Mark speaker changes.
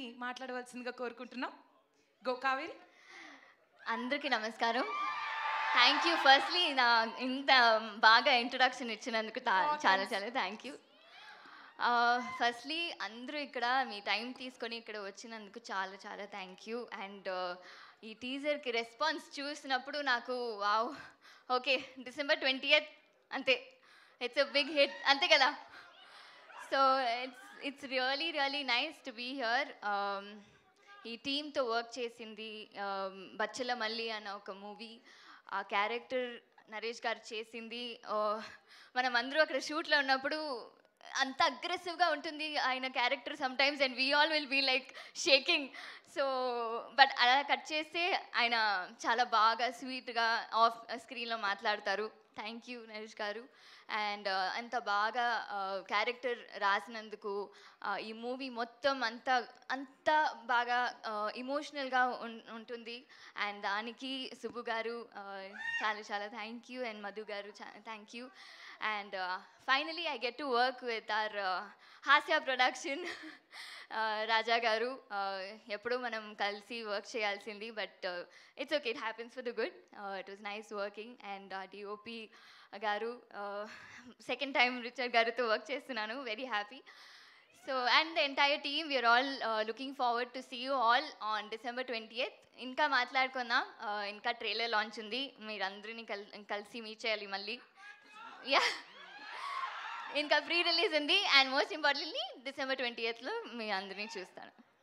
Speaker 1: గారిని మాట్లాడవలసిందిగా కోరుకుంటున్నాం. గో కావేరి.
Speaker 2: అందరికీ నమస్కారం. థ్యాంక్ యూ ఫస్ట్లీ నా ఇంత బాగా ఇంట్రొడక్షన్ ఇచ్చినందుకు చాలా చాలా థ్యాంక్ యూ. ఫస్ట్లీ అందరూ ఇక్కడ మీ టైం తీసుకొని ఇక్కడ వచ్చినందుకు చాలా చాలా థ్యాంక్ యూ. అండ్ ఈ టీజర్కి రెస్పాన్స్ చూసినప్పుడు నాకు వావ్, ఓకే December 20th అంతే, ఇట్స్ అ బిగ్ హిట్ అంతే కదా. So it's really nice to be here. ఈ టీమ్తో వర్క్ చేసింది బచ్చల మల్లి అన్న ఒక మూవీ, ఆ క్యారెక్టర్ నరేష్ గారు చేసింది. మనం అందరూ అక్కడ షూట్లో ఉన్నప్పుడు అంత అగ్రెసివ్గా ఉంటుంది ఆయన character sometimes, and we all will be like shaking. So but అలా కట్ చేస్తే ఆయన చాలా బాగా స్వీట్గా ఆఫ్ స్క్రీన్లో మాట్లాడతారు. థ్యాంక్ యూ నరేష్ గారు. అండ్ అంత బాగా క్యారెక్టర్ రాసినందుకు ఈ మూవీ మొత్తం అంత బాగా ఇమోషనల్గా ఉంటుంది. అండ్ దానికి సుబ్బు గారు చాలా చాలా thank you, and Madhu garu thank you. And finally I get to work with our Hasya production Raja garu. ఎప్పుడూ మనం కలిసి వర్క్ చేయాల్సింది, but it's okay, it happens for the good. It was nice working. And DOP garu, second time Richard గారితో work చేస్తున్నాను, very happy. So and the entire team, we are all looking forward to see you all on December 20th. ఇంకా మాట్లాడుకుందాం, ఇంకా trailer launch ఉంది, మీరందరినీ కలిసి meet చేయాలి మళ్ళీ. Yeah, ఇంకా ప్రీ రిలీజ్ ఉంది, and most importantly December 20th మీ అందరినీ చూస్తాను.